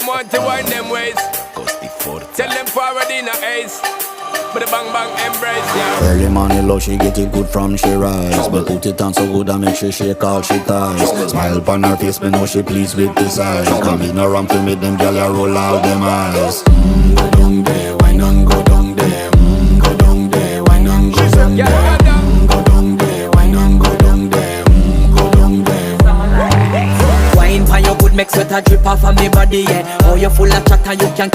them want to wind them ways. Tell them forward in a ace. But the bang bang embrace, yeah. Early morning love, she get it good from she rise. But put it on so good and make she shake all she ties. Smile upon her face, me know she pleased with this eyes. Come in around to make them gyal a roll out them eyes. Go down there, why not go down there? Go down there, why not go down there? Go down there, why not go down there? Go down there. Wine for your good, make sweat a drip off of me body, yeah. Oh, you full of chatter, you can